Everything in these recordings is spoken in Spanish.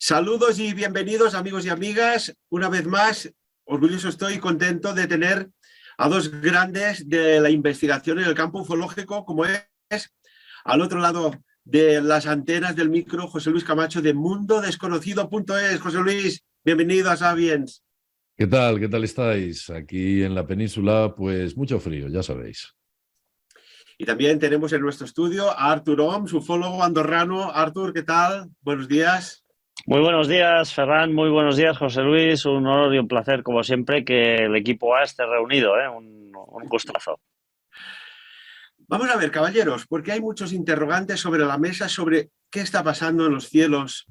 Saludos y bienvenidos, amigos y amigas. Una vez más, orgulloso estoy y contento de tener a dos grandes de la investigación en el campo ufológico, como es al otro lado de las antenas del micro, José Luis Camacho de mundodesconocido.es. José Luis, bienvenido a Sapiens. ¿Qué tal? ¿Qué tal estáis? Aquí en la península, pues mucho frío, ya sabéis. Y también tenemos en nuestro estudio a Artur Oms, ufólogo andorrano. Artur, ¿qué tal? Buenos días. Muy buenos días, Ferran. Muy buenos días, José Luis. Un honor y un placer, como siempre, que el equipo A esté reunido. Un gustazo. Vamos a ver, caballeros, porque hay muchos interrogantes sobre la mesa sobre qué está pasando en los cielos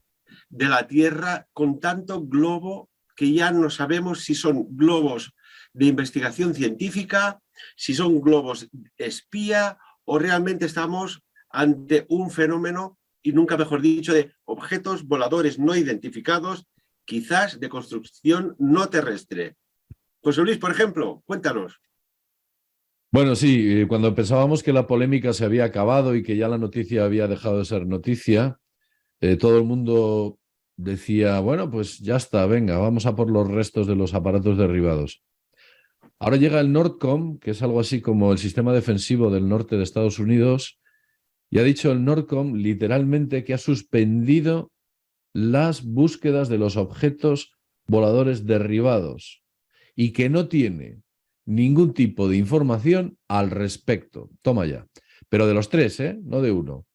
de la Tierra con tanto globo que ya no sabemos si son globos de investigación científica, si son globos espía o realmente estamos ante un fenómeno, y nunca mejor dicho, de objetos voladores no identificados, quizás de construcción no terrestre. José Luis, por ejemplo, cuéntanos. Bueno, sí, cuando pensábamos que la polémica se había acabado y que ya la noticia había dejado de ser noticia, todo el mundo decía, bueno, pues ya está, venga, vamos a por los restos de los aparatos derribados. Ahora llega el NORDCOM, que es algo así como el sistema defensivo del norte de Estados Unidos, y ha dicho el NORDCOM literalmente que ha suspendido las búsquedas de los objetos voladores derribados y que no tiene ningún tipo de información al respecto. Toma ya. Pero de los tres, no de uno.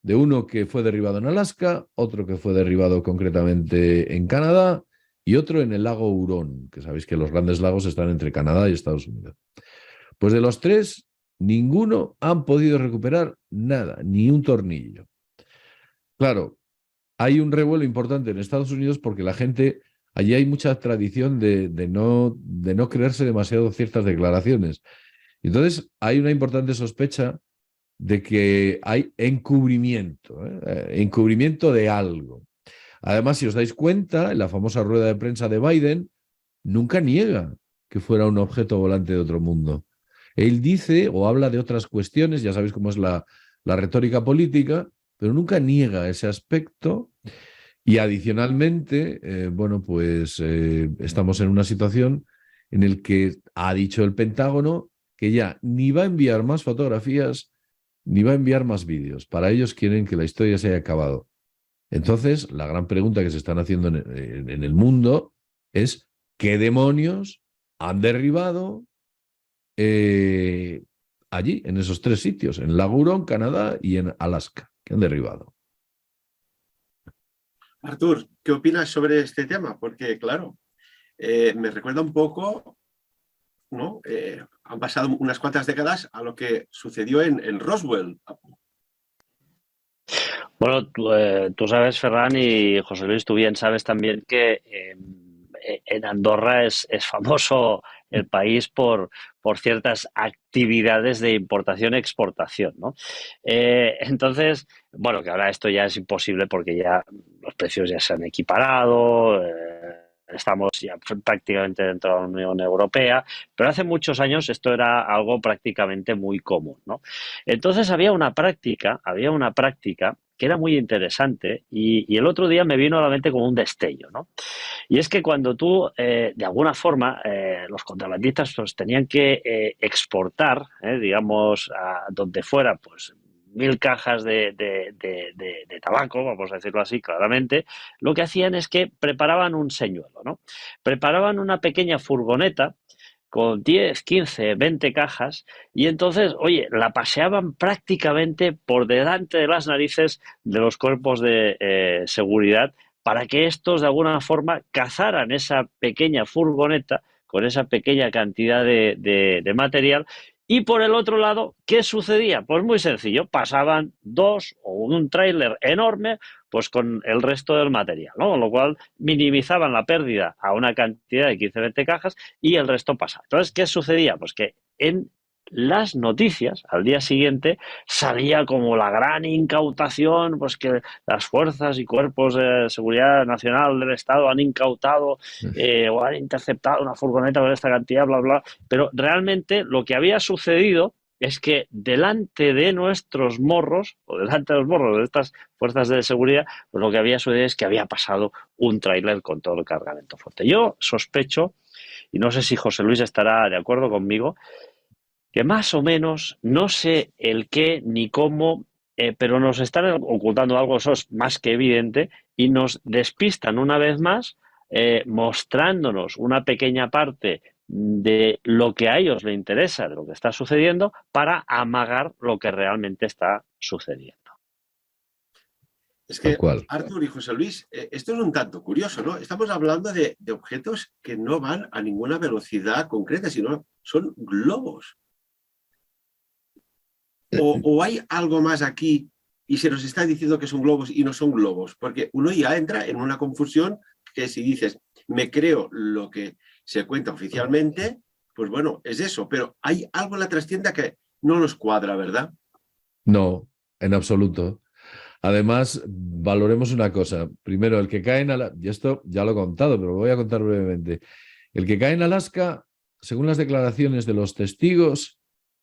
De uno que fue derribado en Alaska, otro que fue derribado concretamente en Canadá y otro en el lago Hurón, que sabéis que los grandes lagos están entre Canadá y Estados Unidos. Pues de los tres, ninguno han podido recuperar nada, ni un tornillo. Claro, hay un revuelo importante en Estados Unidos porque la gente, allí hay mucha tradición de no creerse demasiado ciertas declaraciones. Entonces, hay una importante sospecha de que hay encubrimiento, encubrimiento de algo. Además, si os dais cuenta, en la famosa rueda de prensa de Biden, nunca niega que fuera un objeto volante de otro mundo. Él dice o habla de otras cuestiones, ya sabéis cómo es la retórica política, pero nunca niega ese aspecto. Y adicionalmente, estamos en una situación en la que ha dicho el Pentágono que ya ni va a enviar más fotografías ni va a enviar más vídeos. Para ellos quieren que la historia se haya acabado. Entonces, la gran pregunta que se están haciendo en el mundo es ¿qué demonios han derribado allí, en esos tres sitios, en Lago Hurón, Canadá y en Alaska, que han derribado? Artur, ¿qué opinas sobre este tema? Porque, claro, me recuerda un poco, ¿no? Han pasado unas cuantas décadas a lo que sucedió en Roswell. Bueno, tú sabes, Ferran, y José Luis, tú bien sabes también que en Andorra es famoso el país por ciertas actividades de importación-exportación, ¿no? Entonces, bueno, que ahora esto ya es imposible porque ya los precios ya se han equiparado, estamos ya prácticamente dentro de la Unión Europea, pero hace muchos años esto era algo prácticamente muy común, ¿no? Entonces había una práctica que era muy interesante y el otro día me vino a la mente como un destello, ¿no? Y es que cuando tú, de alguna forma, los contrabandistas pues, tenían que exportar, digamos, a donde fuera, pues 1000 cajas de tabaco, vamos a decirlo así claramente, lo que hacían es que preparaban un señuelo, ¿no? Preparaban una pequeña furgoneta con 10, 15, 20 cajas y entonces, oye, la paseaban prácticamente por delante de las narices de los cuerpos de seguridad para que estos de alguna forma cazaran esa pequeña furgoneta con esa pequeña cantidad de material. Y por el otro lado, ¿qué sucedía? Pues muy sencillo, pasaban dos o un tráiler enorme pues con el resto del material, ¿no? Con lo cual minimizaban la pérdida a una cantidad de 15-20 cajas y el resto pasaba. Entonces, ¿qué sucedía? Pues que en las noticias al día siguiente salía como la gran incautación, pues que las fuerzas y cuerpos de seguridad nacional del Estado han incautado o han interceptado una furgoneta con esta cantidad, bla, bla. Pero realmente lo que había sucedido es que delante de nuestros morros, o delante de los morros de estas fuerzas de seguridad, pues lo que había sucedido es que había pasado un tráiler con todo el cargamento fuerte. Yo sospecho, y no sé si José Luis estará de acuerdo conmigo, que más o menos, no sé el qué ni cómo, pero nos están ocultando algo, eso es más que evidente, y nos despistan una vez más, mostrándonos una pequeña parte de lo que a ellos les interesa, de lo que está sucediendo, para amagar lo que realmente está sucediendo. Es Tal que, cual. Artur y José Luis, esto es un tanto curioso, ¿no? Estamos hablando de objetos que no van a ninguna velocidad concreta, sino son globos. O hay algo más aquí y se nos está diciendo que son globos y no son globos, porque uno ya entra en una confusión que si dices, me creo lo que se cuenta oficialmente, pues bueno, es eso, pero hay algo en la trastienda que no nos cuadra, ¿verdad? No, en absoluto. Además, valoremos una cosa. Primero, el que cae en Alaska, y esto ya lo he contado, pero lo voy a contar brevemente. El que cae en Alaska, según las declaraciones de los testigos,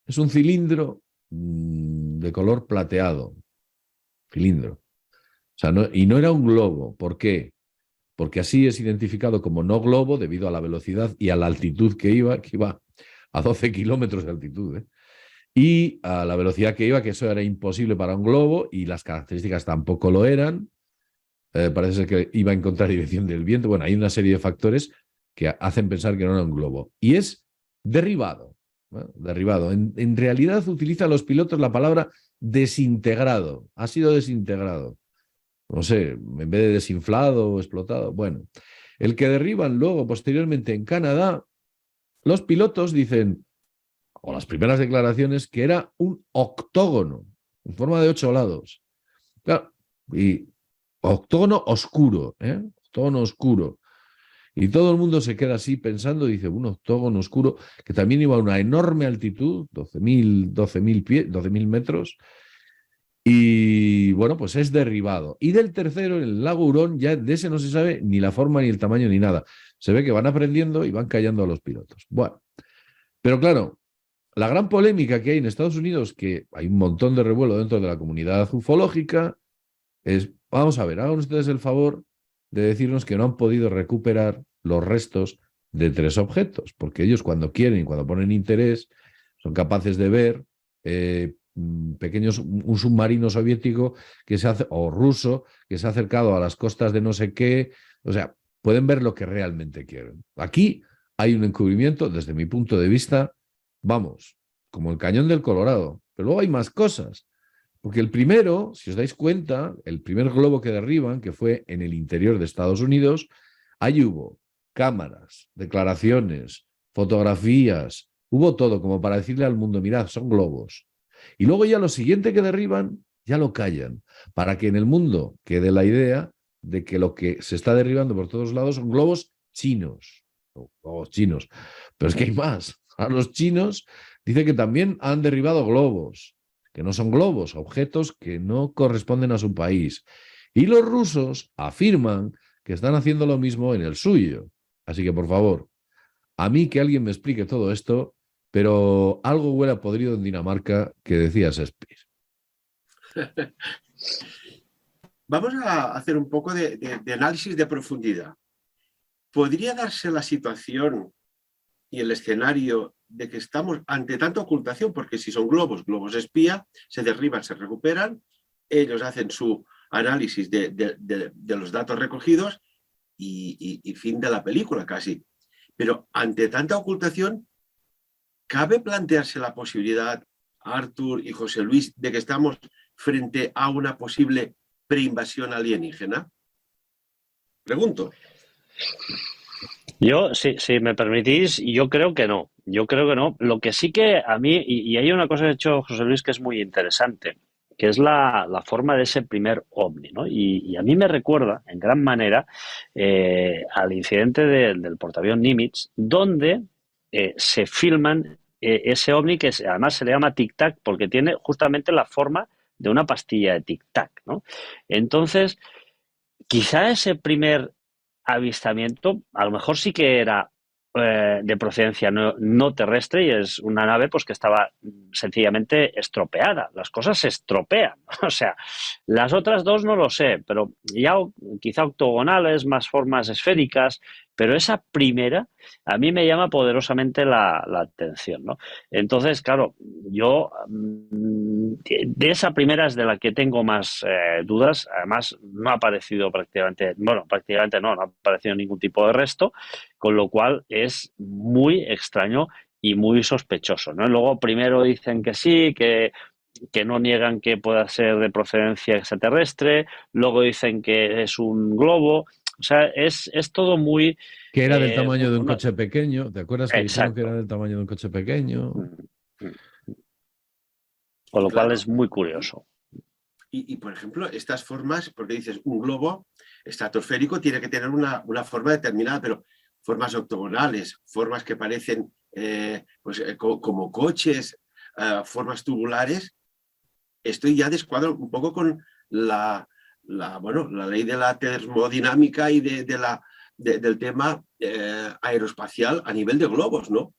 es un cilindro de color plateado. Cilindro. O sea, y no era un globo. ¿Por qué? Porque así es identificado como no globo debido a la velocidad y a la altitud que iba a 12 kilómetros de altitud, ¿eh? Y a la velocidad que iba, que eso era imposible para un globo y las características tampoco lo eran. Parece ser que iba en contradirección del viento. Bueno, hay una serie de factores que hacen pensar que no era un globo. Y es derribado. Bueno, derribado. En realidad utilizan los pilotos la palabra desintegrado. Ha sido desintegrado. No sé, en vez de desinflado o explotado. Bueno, el que derriban luego, posteriormente en Canadá, los pilotos dicen, o las primeras declaraciones, que era un octógono en forma de 8 lados. Claro, y octógono oscuro, ¿eh? Octógono oscuro. Y todo el mundo se queda así pensando, dice, un octógono oscuro que también iba a una enorme altitud, 12.000 metros, y bueno, pues es derribado. Y del tercero, el lago Hurón, ya de ese no se sabe ni la forma, ni el tamaño, ni nada. Se ve que van aprendiendo y van callando a los pilotos. Bueno, pero claro, la gran polémica que hay en Estados Unidos, que hay un montón de revuelo dentro de la comunidad ufológica, es, vamos a ver, hagan ustedes el favor de decirnos que no han podido recuperar los restos de 3 objetos, porque ellos cuando quieren, cuando ponen interés, son capaces de ver un submarino soviético que se hace, o ruso que se ha acercado a las costas de no sé qué, o sea, pueden ver lo que realmente quieren. Aquí hay un encubrimiento, desde mi punto de vista, vamos, como el cañón del Colorado, pero luego hay más cosas. Porque el primero, si os dais cuenta, el primer globo que derriban, que fue en el interior de Estados Unidos, ahí hubo cámaras, declaraciones, fotografías, hubo todo como para decirle al mundo, mirad, son globos. Y luego ya lo siguiente que derriban, ya lo callan, para que en el mundo quede la idea de que lo que se está derribando por todos lados son globos chinos. Globos chinos. Pero es que hay más. A los chinos dice que también han derribado globos, que no son globos, objetos que no corresponden a su país. Y los rusos afirman que están haciendo lo mismo en el suyo. Así que, por favor, a mí que alguien me explique todo esto, pero algo huele a podrido en Dinamarca, que decía Shakespeare. Vamos a hacer un poco de análisis de profundidad. ¿Podría darse la situación y el escenario de que estamos ante tanta ocultación? Porque si son globos, globos espía, se derriban, se recuperan, ellos hacen su análisis de los datos recogidos y fin de la película casi. Pero ante tanta ocultación, ¿cabe plantearse la posibilidad, Artur y José Luis, de que estamos frente a una posible preinvasión alienígena? Pregunto. Yo, si me permitís, yo creo que no. Yo creo que no. Lo que sí que a mí, y hay una cosa que ha hecho José Luis que es muy interesante, que es la forma de ese primer ovni, ¿no? Y a mí me recuerda, en gran manera, al incidente del portaavión Nimitz, donde se filman ese ovni que además se le llama Tic Tac porque tiene justamente la forma de una pastilla de Tic Tac, ¿no? Entonces, quizá ese primer avistamiento a lo mejor sí que era de procedencia no terrestre, y es una nave pues que estaba sencillamente estropeada. Las cosas se estropean. O sea, las otras dos no lo sé, pero ya quizá octogonales, más formas esféricas, pero esa primera a mí me llama poderosamente la atención, ¿no? Entonces, claro, yo de esa primera es de la que tengo más dudas. Además, no ha aparecido prácticamente, bueno, prácticamente no ha aparecido ningún tipo de resto, con lo cual es muy extraño y muy sospechoso, ¿no? Luego primero dicen que sí, que no niegan que pueda ser de procedencia extraterrestre, luego dicen que es un globo. O sea, es todo muy... Que era del tamaño de un no, coche pequeño. ¿Te acuerdas que dijeron que era exacto. del tamaño de un coche pequeño? Con lo cual Claro. es muy curioso. Por ejemplo, estas formas, porque dices, un globo estratosférico tiene que tener una forma determinada, pero formas octogonales, formas que parecen como coches, formas tubulares, esto ya descuadra un poco con la ley de la termodinámica y del tema aeroespacial a nivel de globos, ¿no?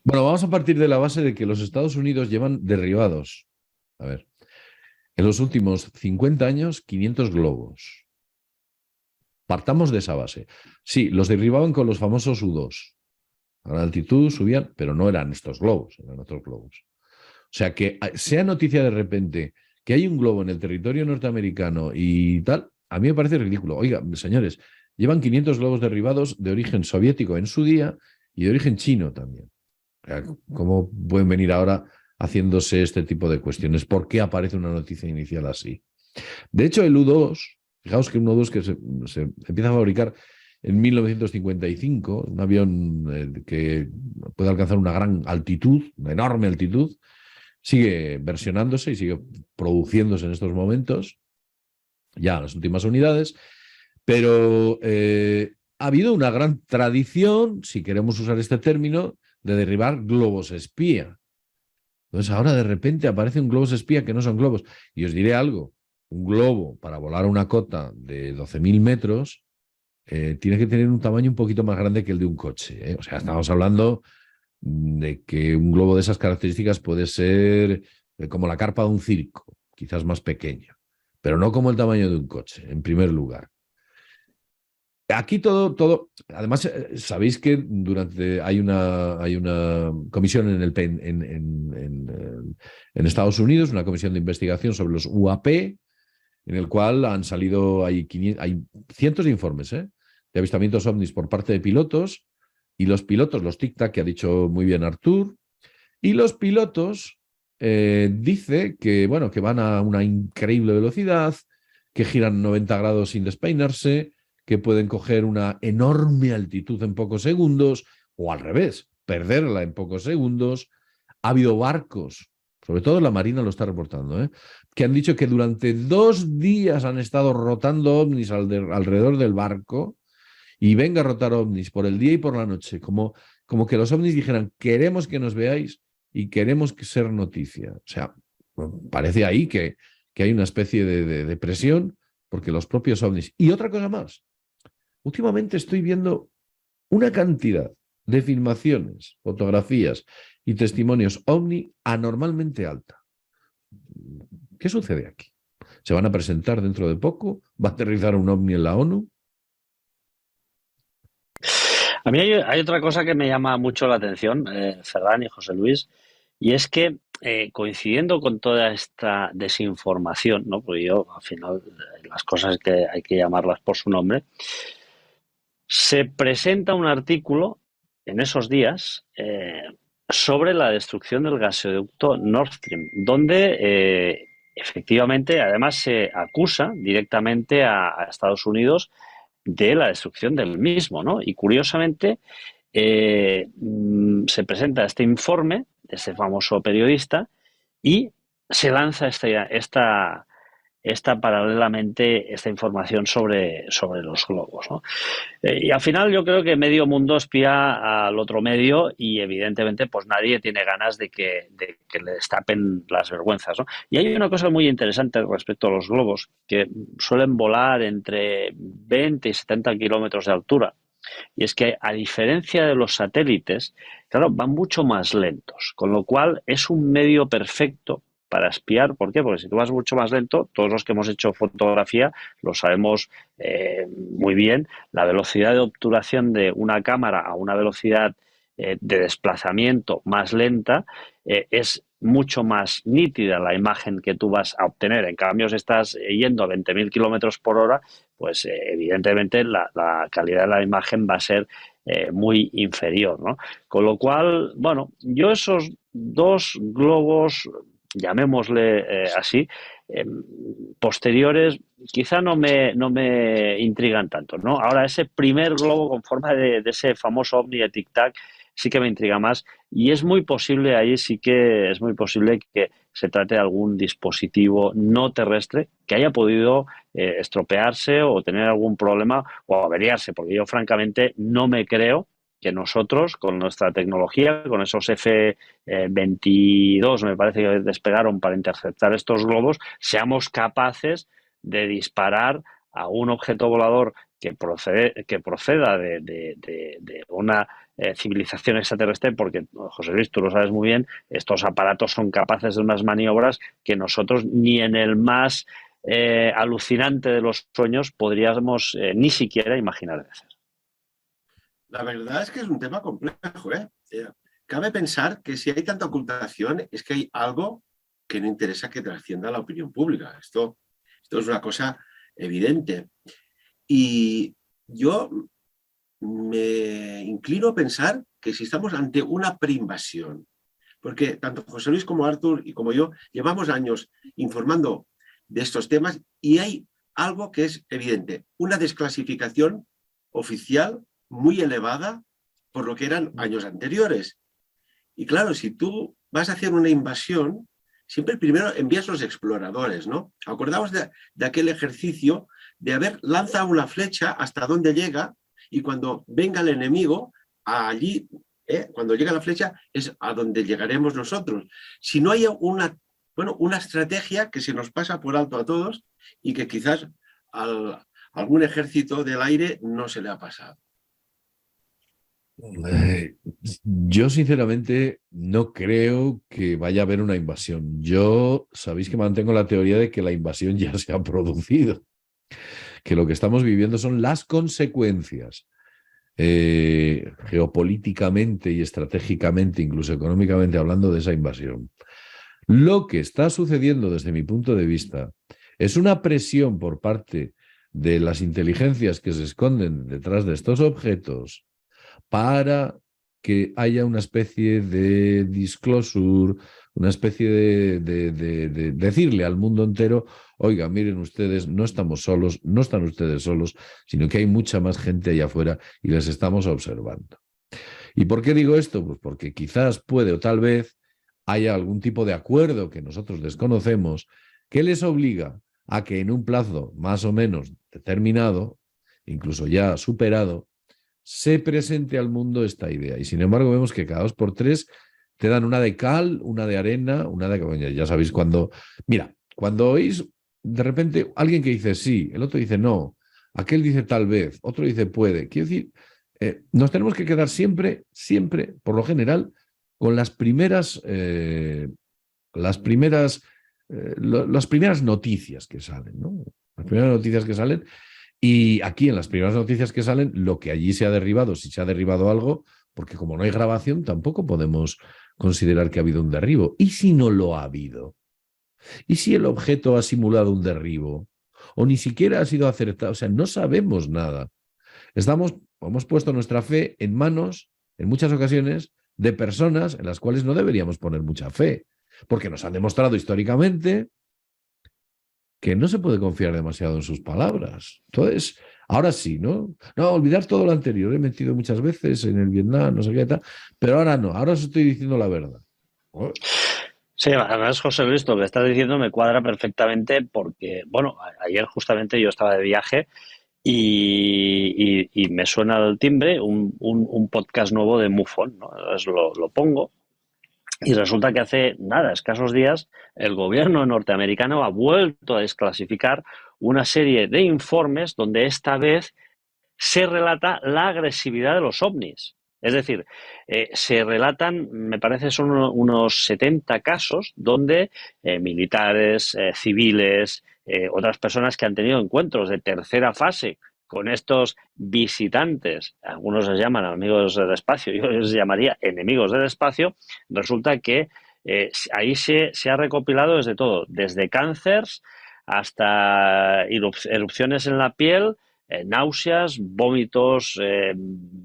Bueno, vamos a partir de la base de que los Estados Unidos llevan derribados, a ver, en los últimos 50 años, 500 globos. Partamos de esa base. Sí, los derribaban con los famosos U-2. A la altitud subían, pero no eran estos globos, eran otros globos. O sea, que sea noticia de repente que hay un globo en el territorio norteamericano y tal, a mí me parece ridículo. Oiga, señores, llevan 500 globos derribados de origen soviético en su día y de origen chino también. O sea, ¿cómo pueden venir ahora haciéndose este tipo de cuestiones? ¿Por qué aparece una noticia inicial así? De hecho, el U-2, fijaos que un U-2 que se empieza a fabricar en 1955, un avión que puede alcanzar una gran altitud, una enorme altitud, sigue versionándose y sigue produciéndose en estos momentos, ya las últimas unidades, pero ha habido una gran tradición, si queremos usar este término, de derribar globos espía. Entonces ahora de repente aparecen globos espía que no son globos. Y os diré algo, un globo para volar una cota de 12.000 metros tiene que tener un tamaño un poquito más grande que el de un coche. O sea, estamos hablando de que un globo de esas características puede ser como la carpa de un circo, quizás más pequeño, pero no como el tamaño de un coche, en primer lugar. Aquí todo. Además, sabéis que hay una comisión en Estados Unidos, una comisión de investigación sobre los UAP, en el cual han salido, hay cientos de informes, de avistamientos ovnis por parte de pilotos, y los pilotos, los tic-tac, que ha dicho muy bien Artur, y los pilotos dice que, bueno, que van a una increíble velocidad, que giran 90 grados sin despeinarse, que pueden coger una enorme altitud en pocos segundos, o al revés, perderla en pocos segundos. Ha habido barcos, sobre todo la Marina lo está reportando, que han dicho que durante 2 días han estado rotando ovnis alrededor del barco, y venga a rotar ovnis por el día y por la noche, como que los ovnis dijeran, queremos que nos veáis y queremos que ser noticia. O sea, parece ahí que hay una especie de presión, porque los propios ovnis. Y otra cosa más, últimamente estoy viendo una cantidad de filmaciones, fotografías y testimonios ovni anormalmente alta. ¿Qué sucede aquí? ¿Se van a presentar dentro de poco? ¿Va a aterrizar un ovni en la ONU? A mí hay otra cosa que me llama mucho la atención, Ferran y José Luis, y es que coincidiendo con toda esta desinformación, ¿no? Porque yo al final las cosas que hay que llamarlas por su nombre, se presenta un artículo en esos días sobre la destrucción del gasoducto Nord Stream, donde efectivamente además se acusa directamente a Estados Unidos de la destrucción del mismo, ¿no? Y curiosamente se presenta este informe de ese famoso periodista y se lanza paralelamente esta información sobre los globos, ¿no? Y al final yo creo que medio mundo espía al otro medio y evidentemente pues nadie tiene ganas de que le destapen las vergüenzas, ¿no? Y hay una cosa muy interesante respecto a los globos, que suelen volar entre 20 y 70 kilómetros de altura. Y es que, a diferencia de los satélites, claro, van mucho más lentos, con lo cual es un medio perfecto para espiar. ¿Por qué? Porque si tú vas mucho más lento, todos los que hemos hecho fotografía lo sabemos muy bien, la velocidad de obturación de una cámara a una velocidad de desplazamiento más lenta es mucho más nítida la imagen que tú vas a obtener. En cambio, si estás yendo a 20.000 kilómetros por hora, pues evidentemente la calidad de la imagen va a ser muy inferior, ¿no? Con lo cual, bueno, yo esos dos globos, llamémosle así, posteriores, quizá no me intrigan tanto, ¿no? Ahora, ese primer globo con forma de ese famoso ovni de Tic Tac sí que me intriga más, y es muy posible, ahí sí que es muy posible que se trate de algún dispositivo no terrestre que haya podido estropearse o tener algún problema o averiarse, porque yo francamente no me creo que nosotros, con nuestra tecnología, con esos F-22, me parece que despegaron para interceptar estos globos, seamos capaces de disparar a un objeto volador que proceda de una civilización extraterrestre, porque, José Luis, tú lo sabes muy bien, estos aparatos son capaces de unas maniobras que nosotros ni en el más alucinante de los sueños podríamos ni siquiera imaginar de hacer. La verdad es que es un tema complejo, ¿eh? Cabe pensar que si hay tanta ocultación es que hay algo que no interesa que trascienda a la opinión pública. Esto es una cosa evidente. Y yo me inclino a pensar que si estamos ante una preinvasión, porque tanto José Luis como Artur y como yo llevamos años informando de estos temas y hay algo que es evidente, una desclasificación oficial muy elevada por lo que eran años anteriores. Y claro, si tú vas a hacer una invasión, siempre primero envías los exploradores, ¿no? Acordaos de aquel ejercicio de haber lanzado una flecha hasta donde llega y cuando venga el enemigo, allí, cuando llega la flecha, es a donde llegaremos nosotros. Si no hay una estrategia que se nos pasa por alto a todos y que quizás a algún ejército del aire no se le ha pasado. Yo sinceramente no creo que vaya a haber una invasión. Yo sabéis que mantengo la teoría de que la invasión ya se ha producido, que lo que estamos viviendo son las consecuencias geopolíticamente y estratégicamente, incluso económicamente hablando, de esa invasión. Lo que está sucediendo desde mi punto de vista es una presión por parte de las inteligencias que se esconden detrás de estos objetos para que haya una especie de disclosure, una especie de decirle al mundo entero, oiga, miren ustedes, no estamos solos, no están ustedes solos, sino que hay mucha más gente allá afuera y les estamos observando. ¿Y por qué digo esto? Pues porque quizás puede o tal vez haya algún tipo de acuerdo que nosotros desconocemos que les obliga a que en un plazo más o menos determinado, incluso ya superado, se presente al mundo esta idea. Y sin embargo vemos que cada 2 por 3 te dan una de cal, una de arena, una de... Ya sabéis cuando... Mira, cuando oís de repente alguien que dice sí, el otro dice no, aquel dice tal vez, otro dice puede. Quiero decir, nos tenemos que quedar siempre, por lo general, con las primeras noticias que salen, ¿no? Las primeras noticias que salen. Y aquí en las primeras noticias que salen, lo que allí se ha derribado, si se ha derribado algo, porque como no hay grabación, tampoco podemos considerar que ha habido un derribo. ¿Y si no lo ha habido? ¿Y si el objeto ha simulado un derribo? ¿O ni siquiera ha sido acertado? O sea, no sabemos nada. Hemos puesto nuestra fe en manos, en muchas ocasiones, de personas en las cuales no deberíamos poner mucha fe, porque nos han demostrado históricamente que no se puede confiar demasiado en sus palabras. Entonces, ahora sí, ¿no? No, olvidar todo lo anterior. He mentido muchas veces en el Vietnam, no sé qué tal, pero ahora no, ahora os estoy diciendo la verdad. Sí, además, José Luis, lo que estás diciendo me cuadra perfectamente porque, bueno, ayer justamente yo estaba de viaje y me suena el timbre un podcast nuevo de MUFON, ¿no? Entonces lo pongo. Y resulta que hace nada, escasos días, el gobierno norteamericano ha vuelto a desclasificar una serie de informes donde esta vez se relata la agresividad de los ovnis. Es decir, se relatan, me parece, son unos 70 casos donde militares, civiles, otras personas que han tenido encuentros de tercera fase con estos visitantes, algunos les llaman amigos del espacio, yo les llamaría enemigos del espacio, resulta que ahí se ha recopilado desde todo, desde cánceres hasta erupciones en la piel, náuseas, vómitos,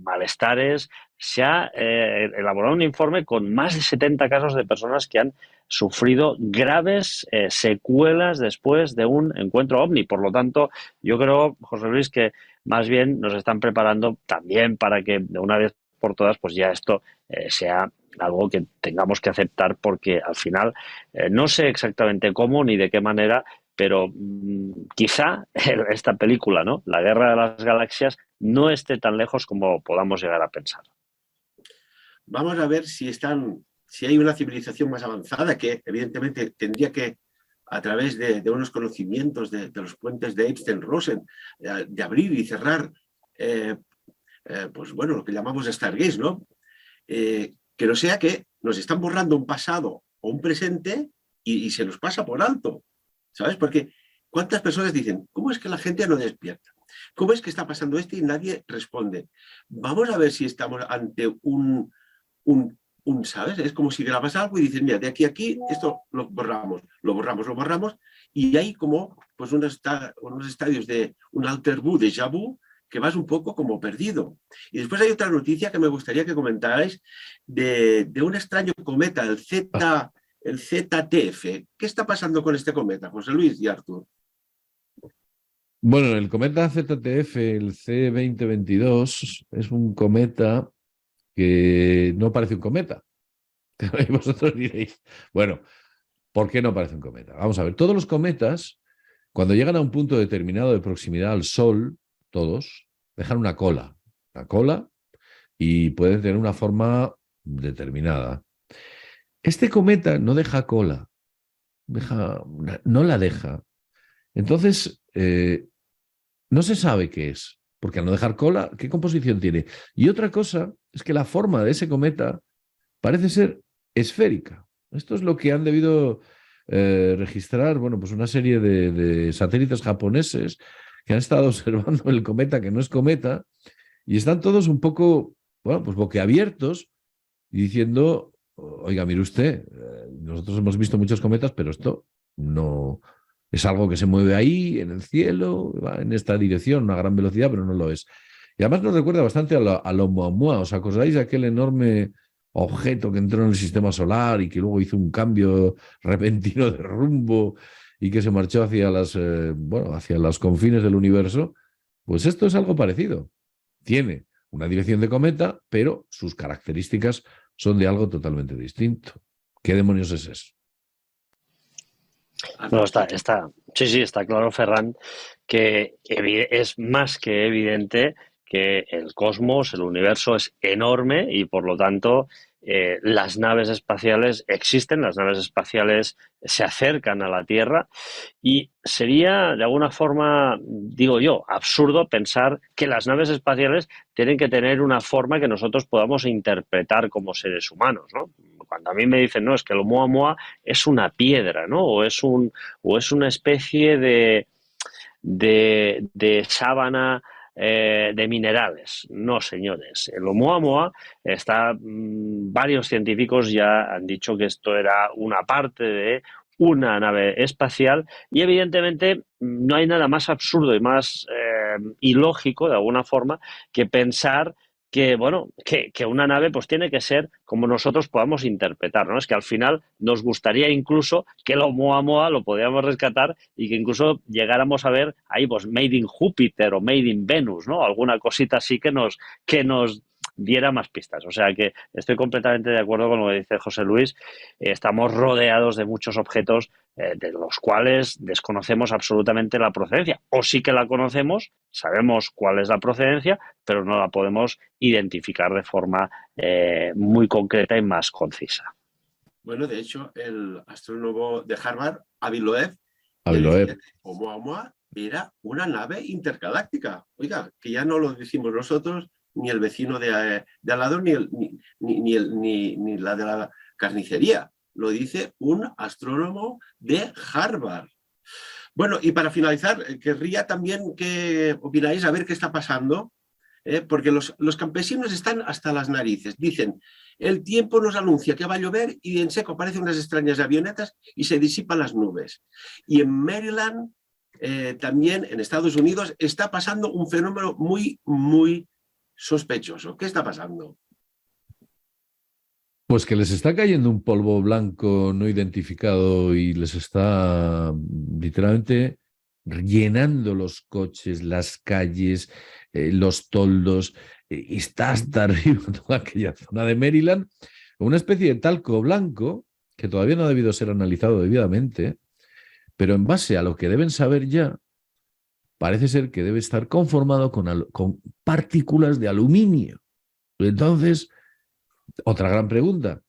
malestares. Se ha elaborado un informe con más de 70 casos de personas que han sufrido graves secuelas después de un encuentro ovni. Por lo tanto, yo creo, José Luis, que más bien nos están preparando también para que de una vez por todas, pues ya esto sea algo que tengamos que aceptar, porque al final no sé exactamente cómo ni de qué manera, pero quizá esta película, ¿no?, La Guerra de las Galaxias, no esté tan lejos como podamos llegar a pensar. Vamos a ver si hay una civilización más avanzada que evidentemente tendría que, a través de unos conocimientos de los puentes de Epstein-Rosen, de abrir y cerrar, pues bueno, lo que llamamos Stargaze, ¿no? Que no sea que nos están borrando un pasado o un presente y se nos pasa por alto, ¿sabes? Porque ¿cuántas personas dicen, ¿cómo es que la gente no despierta? ¿Cómo es que está pasando esto y nadie responde? Vamos a ver si estamos ante ¿sabes? Es como si grabas algo y dices, mira, de aquí a aquí, esto lo borramos, y hay como pues unos estadios de un alter vu, déjà vu, que vas un poco como perdido. Y después hay otra noticia que me gustaría que comentarais de un extraño cometa, el ZTF. ¿Qué está pasando con este cometa, José Luis y Artur? Bueno, el cometa ZTF, el C2022, es un cometa que no parece un cometa. Y vosotros diréis, bueno, ¿por qué no parece un cometa? Vamos a ver, todos los cometas, cuando llegan a un punto determinado de proximidad al Sol, todos, dejan una cola, y pueden tener una forma determinada. Este cometa no deja cola, no la deja. Entonces, no se sabe qué es, porque al no dejar cola, ¿qué composición tiene? Y otra cosa es que la forma de ese cometa parece ser esférica. Esto es lo que han debido registrar, bueno, pues una serie de satélites japoneses que han estado observando el cometa, que no es cometa, y están todos un poco, bueno, pues boquiabiertos y diciendo, oiga, mire usted, nosotros hemos visto muchos cometas, pero esto no es algo que se mueve ahí, en el cielo, va en esta dirección, una gran velocidad, pero no lo es. Y además nos recuerda bastante a lo Oumuamua. ¿Os acordáis de aquel enorme objeto que entró en el sistema solar y que luego hizo un cambio repentino de rumbo y que se marchó hacia hacia los confines del universo? Pues esto es algo parecido. Tiene una dirección de cometa, pero sus características son de algo totalmente distinto. ¿Qué demonios es eso? No, sí, está claro, Ferran, que es más que evidente que el cosmos, el universo es enorme y por lo tanto las naves espaciales existen, las naves espaciales se acercan a la Tierra y sería de alguna forma, digo yo, absurdo pensar que las naves espaciales tienen que tener una forma que nosotros podamos interpretar como seres humanos, ¿no? Cuando a mí me dicen, no, es que el Oumuamua es una piedra, ¿no? O es una especie de sábana de minerales. No, señores. El Oumuamua varios científicos ya han dicho que esto era una parte de una nave espacial y evidentemente no hay nada más absurdo y más ilógico de alguna forma que pensar que, bueno, que una nave pues tiene que ser como nosotros podamos interpretar, ¿no? Es que al final nos gustaría incluso que el Oumuamua lo podíamos rescatar y que incluso llegáramos a ver ahí pues Made in Júpiter o Made in Venus, ¿no? Alguna cosita así que nos diera más pistas. O sea que estoy completamente de acuerdo con lo que dice José Luis. Estamos rodeados de muchos objetos de los cuales desconocemos absolutamente la procedencia. O sí que la conocemos, sabemos cuál es la procedencia, pero no la podemos identificar de forma muy concreta y más concisa. Bueno, de hecho, el astrónomo de Harvard, Avi Loeb, Oumuamua, era una nave intergaláctica. Oiga, que ya no lo decimos nosotros, ni el vecino de al lado, ni la de la carnicería. Lo dice un astrónomo de Harvard. Bueno, y para finalizar, querría también que opináis a ver qué está pasando, porque los campesinos están hasta las narices. Dicen, el tiempo nos anuncia que va a llover y en seco aparecen unas extrañas avionetas y se disipan las nubes. Y en Maryland, también en Estados Unidos, está pasando un fenómeno muy, muy sospechoso. ¿Qué está pasando? Pues que les está cayendo un polvo blanco no identificado y les está literalmente llenando los coches, las calles, los toldos, y está hasta arriba toda aquella zona de Maryland, una especie de talco blanco que todavía no ha debido ser analizado debidamente, pero en base a lo que deben saber ya, parece ser que debe estar conformado con partículas de aluminio. Entonces, otra gran pregunta,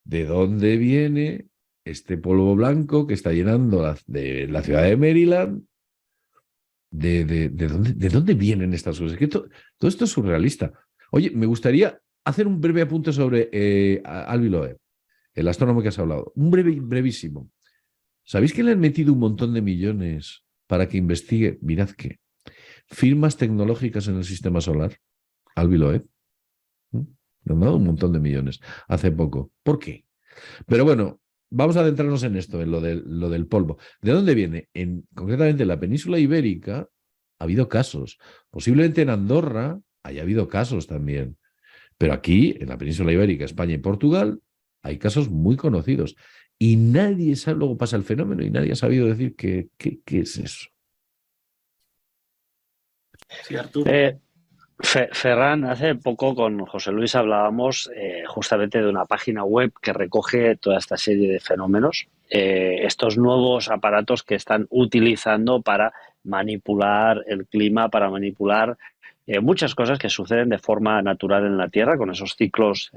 ¿de dónde viene este polvo blanco que está llenando la ciudad de Maryland? ¿De dónde vienen estas cosas? Que todo esto es surrealista. Oye, me gustaría hacer un breve apunte sobre Alvin Loeb, el astrónomo que has hablado. Un brevísimo. ¿Sabéis que le han metido un montón de millones para que investigue, mirad qué, firmas tecnológicas en el sistema solar? Alvin Loeb. Le han dado un montón de millones hace poco. ¿Por qué? Pero bueno, vamos a adentrarnos en esto, en lo del polvo. ¿De dónde viene? Concretamente en la península ibérica ha habido casos. Posiblemente en Andorra haya habido casos también. Pero aquí, en la península ibérica, España y Portugal, hay casos muy conocidos. Y nadie sabe, luego pasa el fenómeno y nadie ha sabido decir qué es eso. Sí, Arturo. Ferran, hace poco con José Luis hablábamos justamente de una página web que recoge toda esta serie de fenómenos, estos nuevos aparatos que están utilizando para manipular el clima, para manipular muchas cosas que suceden de forma natural en la Tierra, con esos ciclos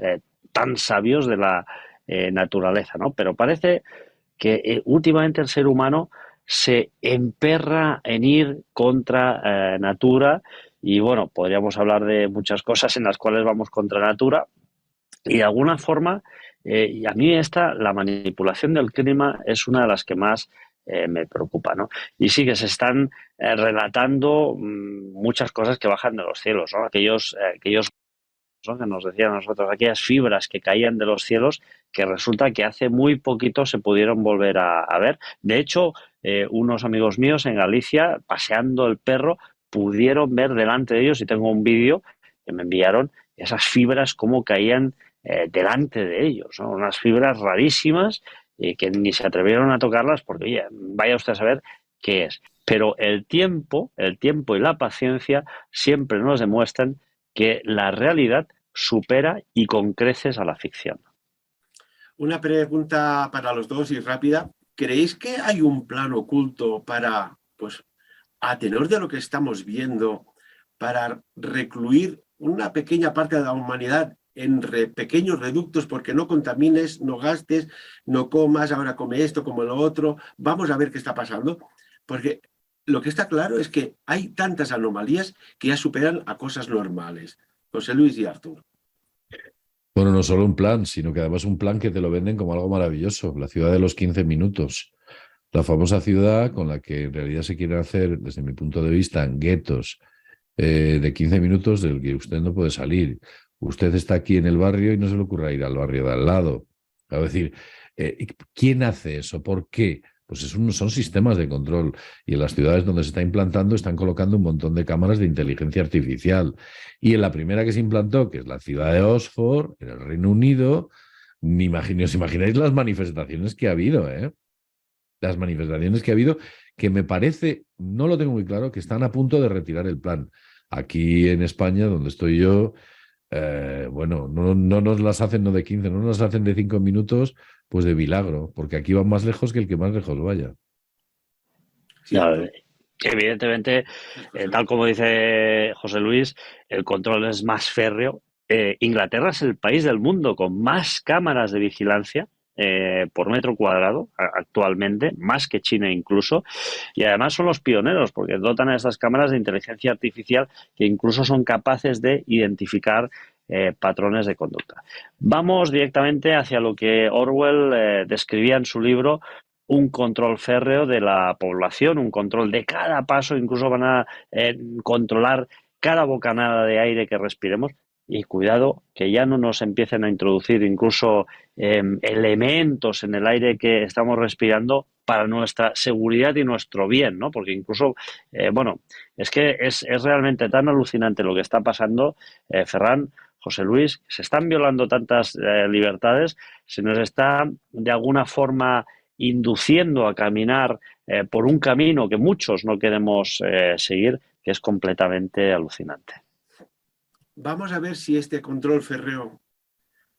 tan sabios de la naturaleza, ¿no? Pero parece que últimamente el ser humano se emperra en ir contra natura. Y bueno, podríamos hablar de muchas cosas en las cuales vamos contra natura y de alguna forma, y a mí la manipulación del clima es una de las que más me preocupa, ¿no? Y sí que se están relatando muchas cosas que bajan de los cielos, ¿no? Aquellos ¿no? que nos decían a nosotros, aquellas fibras que caían de los cielos que resulta que hace muy poquito se pudieron volver a ver. De hecho, unos amigos míos en Galicia, paseando el perro, pudieron ver delante de ellos, y tengo un vídeo que me enviaron, esas fibras como caían delante de ellos, ¿no? Unas fibras rarísimas que ni se atrevieron a tocarlas porque, oye, vaya usted a saber qué es. Pero el tiempo y la paciencia siempre nos demuestran que la realidad supera y con creces a la ficción. Una pregunta para los dos y rápida. ¿Creéis que hay un plan oculto para, pues, a tenor de lo que estamos viendo, para recluir una pequeña parte de la humanidad en pequeños reductos porque no contamines, no gastes, no comas, ahora come esto, como lo otro, vamos a ver qué está pasando? Porque lo que está claro es que hay tantas anomalías que ya superan a cosas normales. José Luis y Artur. Bueno, no solo un plan, sino que además un plan que te lo venden como algo maravilloso, la ciudad de los 15 minutos. La famosa ciudad con la que en realidad se quieren hacer, desde mi punto de vista, guetos de 15 minutos del que usted no puede salir. Usted está aquí en el barrio y no se le ocurra ir al barrio de al lado. Es decir, ¿quién hace eso? ¿Por qué? Pues son sistemas de control y en las ciudades donde se está implantando están colocando un montón de cámaras de inteligencia artificial. Y en la primera que se implantó, que es la ciudad de Oxford, en el Reino Unido, ¿os imagináis las manifestaciones que ha habido, ¿eh? Las manifestaciones que ha habido, que me parece, no lo tengo muy claro, que están a punto de retirar el plan. Aquí en España, donde estoy yo, bueno, no nos las hacen no de 15, no nos las hacen de 5 minutos, pues de milagro, porque aquí van más lejos que el que más lejos vaya. Sí, No, evidentemente, tal como dice José Luis, el control es más férreo. Inglaterra es el país del mundo con más cámaras de vigilancia por metro cuadrado actualmente, más que China incluso, y además son los pioneros porque dotan a estas cámaras de inteligencia artificial que incluso son capaces de identificar patrones de conducta. Vamos directamente hacia lo que Orwell describía en su libro, un control férreo de la población, un control de cada paso, incluso van a controlar cada bocanada de aire que respiremos. Y cuidado que ya no nos empiecen a introducir incluso elementos en el aire que estamos respirando para nuestra seguridad y nuestro bien, ¿no? Porque incluso, bueno, es que es realmente tan alucinante lo que está pasando, Ferran, José Luis, se están violando tantas libertades, se nos está de alguna forma induciendo a caminar por un camino que muchos no queremos seguir, que es completamente alucinante. Vamos a ver si este control férreo,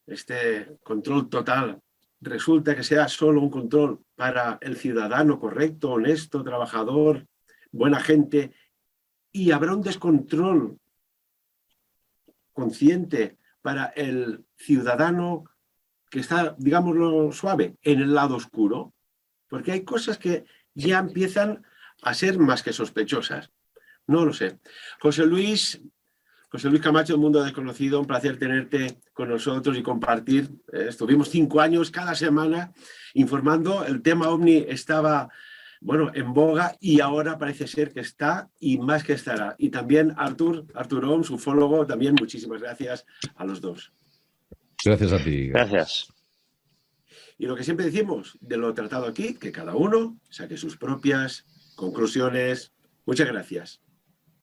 este control total, resulta que sea solo un control para el ciudadano correcto, honesto, trabajador, buena gente, y habrá un descontrol consciente para el ciudadano que está, digámoslo suave, en el lado oscuro, porque hay cosas que ya empiezan a ser más que sospechosas. No lo sé. José Luis Camacho, Mundo Desconocido, un placer tenerte con nosotros y compartir. Estuvimos 5 años cada semana informando. El tema OVNI estaba, bueno, en boga y ahora parece ser que está y más que estará. Y también Artur Oms, ufólogo, también muchísimas gracias a los dos. Gracias a ti. Gracias. Y lo que siempre decimos de lo tratado aquí, que cada uno saque sus propias conclusiones. Muchas gracias.